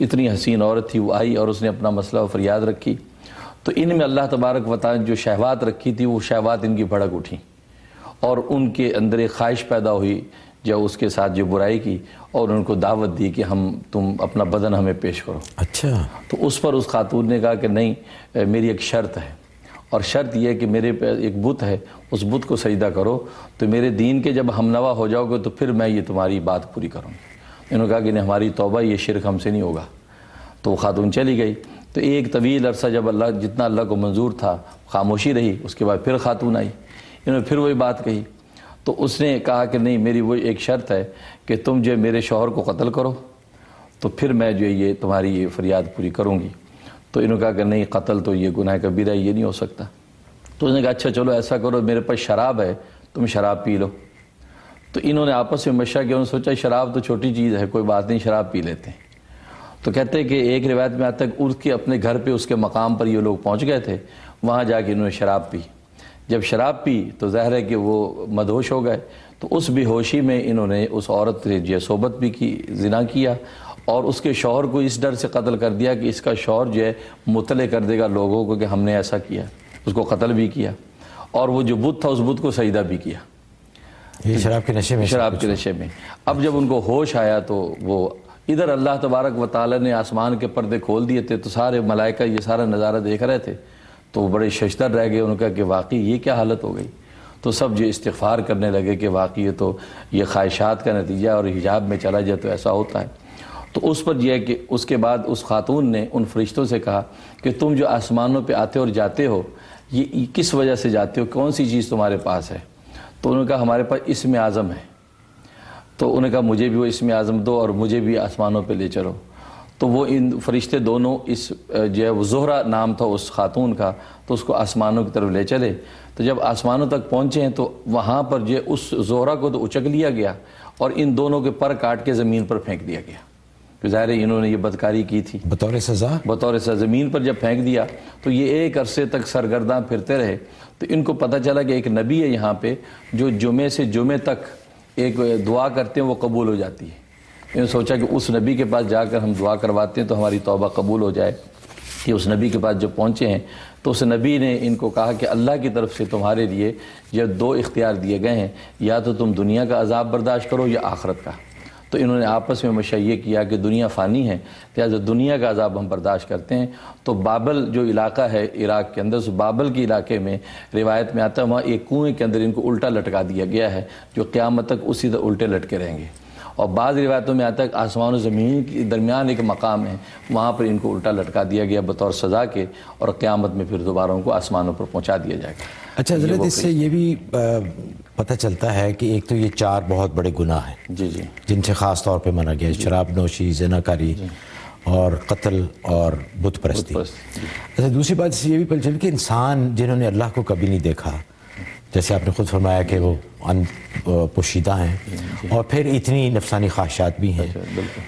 اتنی حسین عورت تھی، وہ آئی اور اس نے اپنا مسئلہ و فریاد رکھی، تو ان میں اللہ تبارک و تعالی جو شہوات رکھی تھی وہ شہوات ان کی بھڑک اٹھیں اور ان کے اندر ایک خواہش پیدا ہوئی جو اس کے ساتھ جو برائی کی، اور ان کو دعوت دی کہ تم اپنا بدن ہمیں پیش کرو۔ اچھا، تو اس پر اس خاتون نے کہا کہ نہیں، میری ایک شرط ہے، اور شرط یہ ہے کہ میرے پہ ایک بت ہے، اس بت کو سجدہ کرو، تو میرے دین کے جب ہم نوا ہو جاؤ گے تو پھر میں یہ تمہاری بات پوری کروں۔ انہوں نے کہا کہ نہیں، ہماری توبہ، یہ شرک ہم سے نہیں ہوگا۔ تو وہ خاتون چلی گئی۔ تو ایک طویل عرصہ جب جتنا اللہ کو منظور تھا خاموشی رہی، اس کے بعد پھر خاتون آئی، انہوں نے پھر وہی بات کہی۔ تو اس نے کہا کہ نہیں، میری وہ ایک شرط ہے کہ تم جو میرے شوہر کو قتل کرو تو پھر میں جو یہ تمہاری یہ فریاد پوری کروں گی۔ تو انہوں نے کہا کہ نہیں، قتل تو یہ گناہ کبیرہ ہے، یہ نہیں ہو سکتا۔ تو اس نے کہا اچھا چلو ایسا کرو، میرے پاس شراب ہے، تم شراب پی لو۔ تو انہوں نے آپس میں مشورہ کیا، انہوں نے سوچا شراب تو چھوٹی چیز ہے، کوئی بات نہیں، شراب پی لیتے ہیں۔ تو کہتے ہیں کہ ایک روایت میں آتا ہے کہ اس کے اپنے گھر پہ اس کے مقام پر یہ لوگ پہنچ گئے تھے، وہاں جا کے انہوں نے شراب پی۔ جب شراب پی تو ظاہر ہے کہ وہ مدہوش ہو گئے، تو اس بے ہوشی میں انہوں نے اس عورت سے جو صحبت بھی کی، زنا کیا، اور اس کے شوہر کو اس ڈر سے قتل کر دیا کہ اس کا شوہر جو ہے مطلع کر دے گا لوگوں کو کہ ہم نے ایسا کیا، اس کو قتل بھی کیا، اور وہ جو بت تھا اس بت کو سجدہ بھی کیا، یہ شراب کے نشے میں، شراب کے نشے میں۔ اب جب ان کو ہوش آیا تو وہ ادھر اللہ تبارک و تعالی نے آسمان کے پردے کھول دیے تھے، تو سارے ملائکہ یہ سارا نظارہ دیکھ رہے تھے، تو وہ بڑے ششدر رہ گئے۔ انہوں نے کہا کہ واقعی یہ کیا حالت ہو گئی؟ تو سب جو استغفار کرنے لگے کہ واقعی یہ تو یہ خواہشات کا نتیجہ، اور حجاب میں چلا جائے تو ایسا ہوتا ہے۔ تو اس پر یہ ہے کہ اس کے بعد اس خاتون نے ان فرشتوں سے کہا کہ تم جو آسمانوں پہ آتے اور جاتے ہو، یہ کس وجہ سے جاتے ہو، کون سی چیز تمہارے پاس ہے؟ تو انہوں نے کہا ہمارے پاس اسم اعظم ہے۔ تو انہوں نے کہا مجھے بھی وہ اسم اعظم دو اور مجھے بھی آسمانوں پہ لے چلو۔ تو وہ ان فرشتے دونوں اس جو ہے وہ زہرہ نام تھا اس خاتون کا، تو اس کو آسمانوں کی طرف لے چلے۔ تو جب آسمانوں تک پہنچے ہیں تو وہاں پر جو اس زہرہ کو تو اچک لیا گیا اور ان دونوں کے پر کاٹ کے زمین پر پھینک دیا گیا، کہ ظاہر ہے انہوں نے یہ بدکاری کی تھی بطور سزا۔ بطور سزا زمین پر جب پھینک دیا تو یہ ایک عرصے تک سرگرداں پھرتے رہے۔ تو ان کو پتہ چلا کہ ایک نبی ہے یہاں پہ جو جمعے سے جمعے تک ایک دعا کرتے ہیں وہ قبول ہو جاتی ہے۔ انہوں نے سوچا کہ اس نبی کے پاس جا کر ہم دعا کرواتے ہیں تو ہماری توبہ قبول ہو جائے۔ کہ اس نبی کے پاس جب پہنچے ہیں تو اس نبی نے ان کو کہا کہ اللہ کی طرف سے تمہارے لیے یہ دو اختیار دیے گئے ہیں، یا تو تم دنیا کا عذاب برداشت کرو یا آخرت کا۔ تو انہوں نے آپس میں مشورہ یہ کیا کہ دنیا فانی ہے، لہٰذا دنیا کا عذاب ہم برداشت کرتے ہیں۔ تو بابل جو علاقہ ہے عراق کے اندر، اس بابل کے علاقے میں روایت میں آتا ہے وہاں ایک کنویں کے اندر ان کو الٹا لٹکا دیا گیا ہے، جو قیامت تک اسی طرح الٹے لٹکے رہیں گے۔ اور بعض روایتوں میں آتا ہے کہ آسمان و زمین کے درمیان ایک مقام ہے، وہاں پر ان کو الٹا لٹکا دیا گیا بطور سزا کے، اور قیامت میں پھر دوبارہ ان کو آسمانوں پر پہنچا دیا جائے گا۔ اچھا حضرت، اس سے یہ بھی پتہ چلتا ہے کہ ایک تو یہ 4 بہت بڑے گناہ ہیں جی جی جن سے خاص طور پہ منع گیا، شراب نوشی، زنا کاری اور قتل اور بت پرستی۔ اچھا، دوسری بات اس سے یہ بھی پتہ چلتی کہ انسان جنہوں نے اللہ کو کبھی نہیں دیکھا، جیسے آپ نے خود فرمایا کہ وہ ان پوشیدہ ہیں، اور پھر اتنی نفسانی خواہشات بھی ہیں،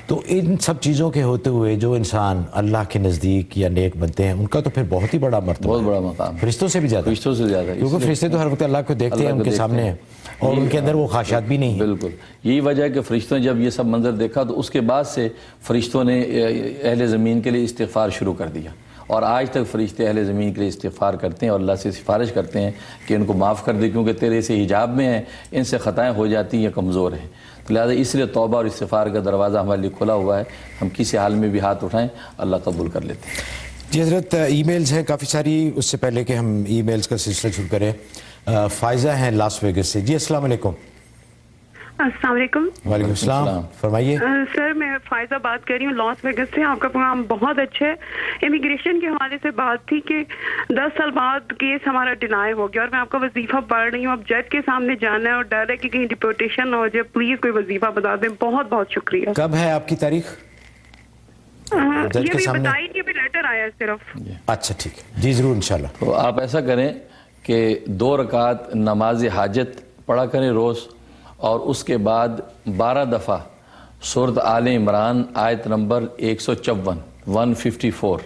تو ان سب چیزوں کے ہوتے ہوئے جو انسان اللہ کے نزدیک یا نیک بنتے ہیں ان کا تو پھر بہت ہی بڑا مرتبہ، بہت بڑا مقام، فرشتوں سے بھی زیادہ، فرشتوں سے زیادہ، کیونکہ فرشتے تو ہر وقت اللہ کو دیکھتے ہیں، ان کے سامنے ہیں، اور ان کے اندر وہ خواہشات بھی نہیں ہیں۔ بالکل یہی وجہ ہے کہ فرشتوں نے جب یہ سب منظر دیکھا تو اس کے بعد سے فرشتوں نے اہل زمین کے لیے استغفار شروع کر دیا، اور آج تک فرشتے اہل زمین کے لیے استغفار کرتے ہیں اور اللہ سے سفارش کرتے ہیں کہ ان کو معاف کر دے، کیونکہ تیرے سے حجاب میں ہیں، ان سے خطائیں ہو جاتی ہیں، یہ کمزور ہیں۔ تو لہٰذا اس لیے توبہ اور استغفار کا دروازہ ہمارے لیے کھلا ہوا ہے، ہم کسی حال میں بھی ہاتھ اٹھائیں اللہ قبول کر لیتے ہیں۔ جی حضرت، ای میلز ہیں کافی ساری، اس سے پہلے کہ ہم ای میلز کا سلسلہ شروع کریں، فائزہ ہیں لاس ویگس سے۔ جی السلام علیکم۔ السلام علیکم۔ وعلیکم السلام، فرمائیے۔ سر میں فائزہ بات کر رہی ہوں لاس ویگس سے۔ آپ کا پروگرام بہت اچھا ہے۔ امیگریشن کے حوالے سے بات تھی کہ 10 سال بعد کیس ہمارا ڈینائی ہو گیا، اور میں آپ کا وظیفہ پڑھ رہی ہوں، اب جج کے سامنے جانا ہے اور ڈر ہے کہ کہیں ڈپورٹیشن نہ ہو جائے، پلیز کوئی وظیفہ بتا دیں، بہت بہت شکریہ۔ کب ہے آپ کی تاریخ؟ یہ بھی بتائی نہیں، ابھی لیٹر آیا ہے صرف۔ اچھا ٹھیک ہے، جی ضرور انشاءاللہ۔ تو آپ ایسا کریں کہ 2 رکعت نماز حاجت پڑھا کریں روز، اور اس کے بعد 12 دفعہ سورۃ آل عمران آیت نمبر 154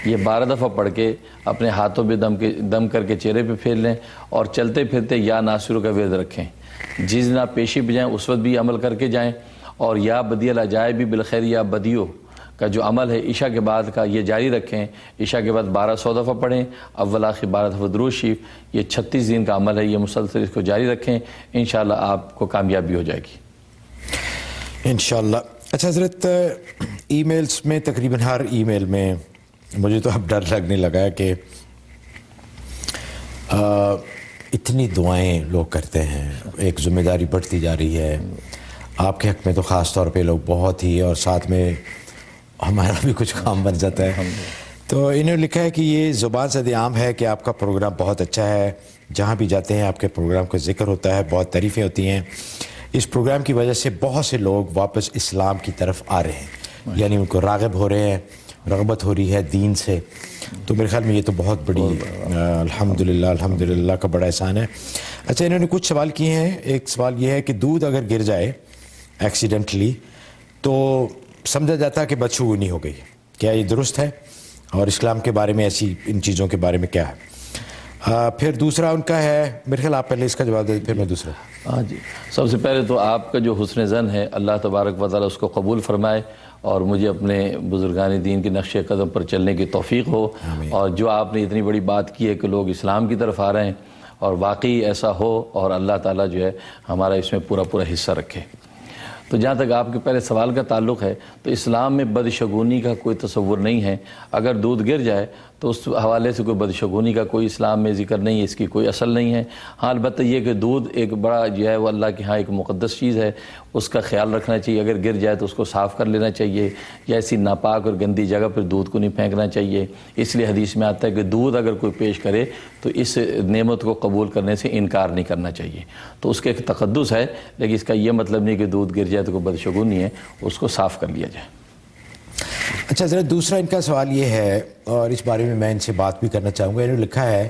یہ 12 دفعہ پڑھ کے اپنے ہاتھوں پہ دم کر کے چہرے پہ پھیر لیں، اور چلتے پھرتے یا ناصر کا ورد رکھیں۔ جس دن آپ پیشی پہ جائیں اس وقت بھی عمل کر کے جائیں، اور یا بدی العجائب بالخیر یا بدیو کا جو عمل ہے عشاء کے بعد کا یہ جاری رکھیں. عشاء کے بعد 1200 دفعہ پڑھیں، اول آخر 12 دفعہ درود شریف. یہ 36 دن کا عمل ہے، یہ مسلسل اس کو جاری رکھیں، انشاءاللہ آپ کو کامیابی ہو جائے گی انشاءاللہ. اچھا حضرت، ای میلز میں تقریباً ہر ای میل میں مجھے تو اب ڈر لگنے لگا ہے کہ اتنی دعائیں لوگ کرتے ہیں، ایک ذمہ داری بڑھتی جا رہی ہے آپ کے حق میں تو خاص طور پہ لوگ بہت ہی، اور ساتھ میں ہمارا بھی کچھ کام بن جاتا ہے. تو انہوں نے لکھا ہے کہ یہ زبان زد عام ہے کہ آپ کا پروگرام بہت اچھا ہے، جہاں بھی جاتے ہیں آپ کے پروگرام کا ذکر ہوتا ہے، بہت تعریفیں ہوتی ہیں. اس پروگرام کی وجہ سے بہت سے لوگ واپس اسلام کی طرف آ رہے ہیں، یعنی ان کو راغب ہو رہے ہیں، رغبت ہو رہی ہے دین سے. تو میرے خیال میں یہ تو بہت بڑی الحمدللہ کا بڑا احسان ہے. اچھا، انہوں نے کچھ سوال کیے ہیں. ایک سوال یہ ہے کہ دودھ اگر گر جائے ایکسیڈنٹلی تو سمجھا جاتا ہے کہ بدشگونی ہو گئی، کیا یہ درست ہے؟ اور اسلام کے بارے میں ایسی ان چیزوں کے بارے میں کیا ہے؟ پھر دوسرا ان کا ہے، میرے خیال آپ پہلے اس کا جواب دیں پھر میں دوسرا. ہاں جی، سب سے پہلے تو آپ کا جو حسن ظن ہے اللہ تبارک و تعالیٰ اس کو قبول فرمائے، اور مجھے اپنے بزرگان دین کے نقش قدم پر چلنے کی توفیق ہو. اور جو آپ نے اتنی بڑی بات کی ہے کہ لوگ اسلام کی طرف آ رہے ہیں، اور واقعی ایسا ہو، اور اللہ تعالیٰ جو ہے ہمارا اس میں پورا حصہ رکھے. تو جہاں تک آپ کے پہلے سوال کا تعلق ہے تو اسلام میں بدشگونی کا کوئی تصور نہیں ہے. اگر دودھ گر جائے تو اس حوالے سے کوئی بدشگونی کا کوئی اسلام میں ذکر نہیں ہے، اس کی کوئی اصل نہیں ہے. ہاں البتہ یہ کہ دودھ ایک بڑا جو ہے وہ اللہ کے ہاں ایک مقدس چیز ہے، اس کا خیال رکھنا چاہیے. اگر گر جائے تو اس کو صاف کر لینا چاہیے، یا ایسی ناپاک اور گندی جگہ پر دودھ کو نہیں پھینکنا چاہیے. اس لیے حدیث میں آتا ہے کہ دودھ اگر کوئی پیش کرے تو اس نعمت کو قبول کرنے سے انکار نہیں کرنا چاہیے. تو اس کا ایک تقدس ہے، لیکن اس کا یہ مطلب نہیں کہ دودھ گر جائے تو کوئی بدشگونی ہے، اس کو صاف کر لیا جائے. اچھا ذرا دوسرا ان کا سوال یہ ہے، اور اس بارے میں ان سے بات بھی کرنا چاہوں گا. انہوں نے لکھا ہے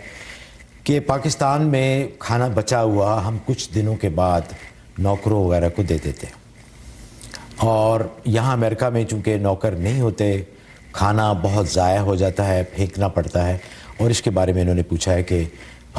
کہ پاکستان میں کھانا بچا ہوا ہم کچھ دنوں کے بعد نوکروں وغیرہ کو دے دیتے، اور یہاں امریکہ میں چونکہ نوکر نہیں ہوتے کھانا بہت ضائع ہو جاتا ہے، پھینکنا پڑتا ہے. اور اس کے بارے میں انہوں نے پوچھا ہے کہ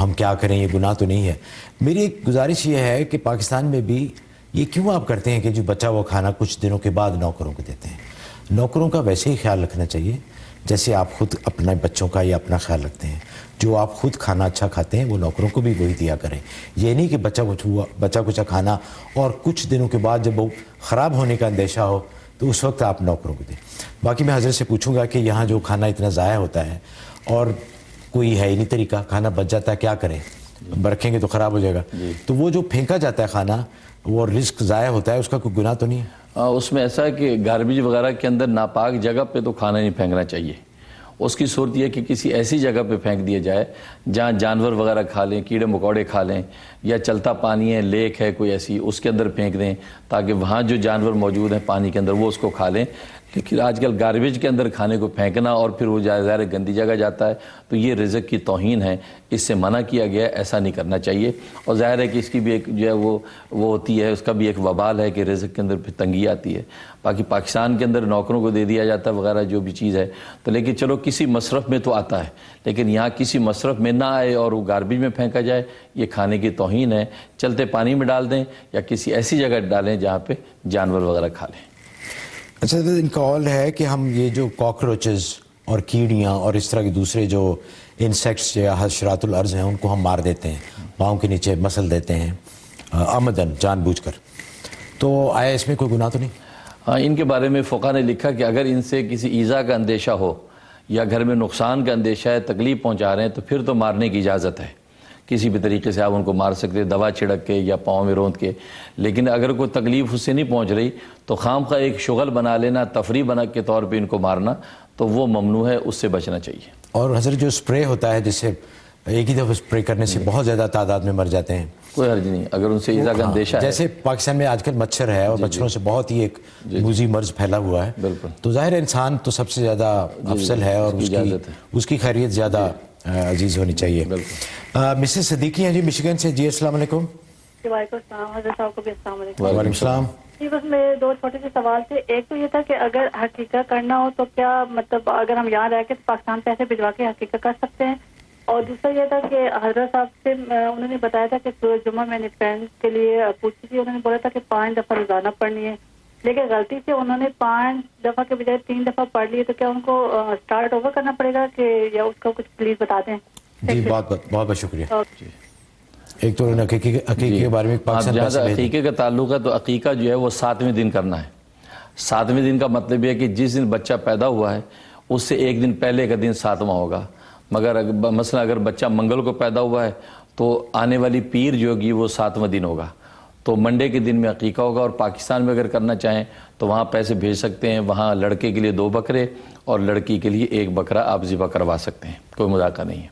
ہم کیا کریں، یہ گناہ تو نہیں ہے؟ میری ایک گزارش یہ ہے کہ پاکستان میں بھی یہ کیوں آپ کرتے ہیں کہ جو بچا ہوا کھانا کچھ دنوں کے بعد نوکروں کو دیتے ہیں؟ نوکروں کا ویسے ہی خیال رکھنا چاہیے جیسے آپ خود اپنے بچوں کا یا اپنا خیال رکھتے ہیں. جو آپ خود کھانا اچھا کھاتے ہیں وہ نوکروں کو بھی وہی دیا کریں. یہ نہیں کہ بچا کچا کھانا اور کچھ دنوں کے بعد جب وہ خراب ہونے کا اندیشہ ہو تو اس وقت آپ نوکروں کو دیں. باقی میں حضرت سے پوچھوں گا کہ یہاں جو کھانا اتنا ضائع ہوتا ہے اور کوئی ہے ہی نہیں طریقہ، کھانا بچ جاتا ہے، کیا کریں؟ رکھیں گے تو خراب ہو جائے گا. تو وہ جو پھینکا جاتا ہے کھانا، وہ رزق ضائع ہوتا ہے، اس کا کوئی گناہ تو نہیں ہے؟ اس میں ایسا ہے کہ گاربیج وغیرہ کے اندر ناپاک جگہ پہ تو کھانا نہیں پھینکنا چاہیے. اس کی صورت یہ کہ کسی ایسی جگہ پہ پھینک دیا جائے جہاں جانور وغیرہ کھا لیں، کیڑے مکوڑے کھا لیں، یا چلتا پانی ہے، لیک ہے کوئی ایسی، اس کے اندر پھینک دیں تاکہ وہاں جو جانور موجود ہیں پانی کے اندر وہ اس کو کھا لیں. لیکن آج کل گاربیج کے اندر کھانے کو پھینکنا اور پھر وہ ظاہر گندی جگہ جاتا ہے، تو یہ رزق کی توہین ہے، اس سے منع کیا گیا ہے، ایسا نہیں کرنا چاہیے. اور ظاہر ہے کہ اس کی بھی ایک جو ہے وہ ہوتی ہے، اس کا بھی ایک وبال ہے کہ رزق کے اندر پھر تنگی آتی ہے. باقی پاکستان کے اندر نوکروں کو دے دیا جاتا ہے وغیرہ جو بھی چیز ہے، تو لیکن چلو کسی مصرف میں تو آتا ہے، لیکن یہاں کسی مصرف میں نہ آئے اور وہ گاربیج میں پھینکا جائے، یہ کھانے کی توہین ہے. چلتے پانی میں ڈال دیں یا کسی ایسی جگہ ڈالیں جہاں پہ جانور وغیرہ کھا لیں. اچھا، ان کا قول ہے کہ ہم یہ جو کاکروچز اور کیڑیاں اور اس طرح کے دوسرے جو انسیکٹس یا حشرات الارض ہیں ان کو ہم مار دیتے ہیں، پاؤں کے نیچے مسل دیتے ہیں عمدن، جان بوجھ کر، تو آیا اس میں کوئی گناہ تو نہیں؟ ہاں، ان کے بارے میں فقہ نے لکھا کہ اگر ان سے کسی ایذا کا اندیشہ ہو یا گھر میں نقصان کا اندیشہ ہے، تکلیف پہنچا رہے ہیں، تو پھر تو مارنے کی اجازت ہے. کسی بھی طریقے سے آپ ان کو مار سکتے، دوا چھڑک کے یا پاؤں میں روند کے. لیکن اگر کوئی تکلیف اس سے نہیں پہنچ رہی تو خام خواہ ایک شغل بنا لینا، تفریح بنا کے طور پہ ان کو مارنا، تو وہ ممنوع ہے، اس سے بچنا چاہیے. اور حضرت جو سپرے ہوتا ہے جس سے ایک ہی دفعہ سپرے کرنے سے بہت زیادہ تعداد میں مر جاتے ہیں، کوئی حرج نہیں اگر ان سے ایذا کا اندیشہ ہے. جیسے پاکستان میں آج کل مچھر ہے اور مچھروں سے بہت ہی ایک موذی مرض پھیلا ہوا ہے، بالکل، تو ظاہر انسان تو سب سے زیادہ افضل ہے اور اس کی خیریت زیادہ عزیز ہونی چاہیے. مسز صدیقی ہیں جی مشیگن سے. جی السلام علیکم. وعلیکم السلام. حضرت صاحب کو بھی السلام علیکم. وعلیکم السلام. جی بس میرے دو چھوٹے سے سوال تھے. ایک تو یہ تھا کہ اگر حقیقت کرنا ہو تو کیا مطلب اگر ہم یہاں رہ کے پاکستان پیسے بھجوا کے حقیقت کر سکتے ہیں؟ اور دوسرا یہ تھا کہ حضرت صاحب سے انہوں نے بتایا تھا کہ سورہ جمعہ میں نے فرینڈ کے لیے پوچھی تھی، انہوں نے بولا تھا کہ 5 دفعہ روزانہ پڑھنی ہے، لیکن غلطی سے انہوں نے 5 دفعہ کے بجائے 3 دفعہ پڑھ لیے، تو کیا ان کو اسٹارٹ اوور کرنا پڑے گا کہ یا اس کا کچھ پلیز بتا دیں؟ جی بہت بہت شکریہ. ایک تو عقیقے کے بارے میں جہاں عقیقے کا تعلق ہے تو عقیقہ جو ہے وہ 7ویں دن کرنا ہے. 7ویں دن کا مطلب یہ ہے کہ جس دن بچہ پیدا ہوا ہے اس سے ایک دن پہلے کا دن 7واں ہوگا. مگر مثلا اگر بچہ منگل کو پیدا ہوا ہے تو آنے والی پیر جو ہوگی وہ 7واں دن ہوگا. تو منڈے کے دن میں عقیقہ ہوگا. اور پاکستان میں اگر کرنا چاہیں تو وہاں پیسے بھیج سکتے ہیں. وہاں لڑکے کے لیے 2 بکرے اور لڑکی کے لیے 1 بکرا آپ ذبح کروا سکتے ہیں. کوئی مذاکرہ نہیں ہے.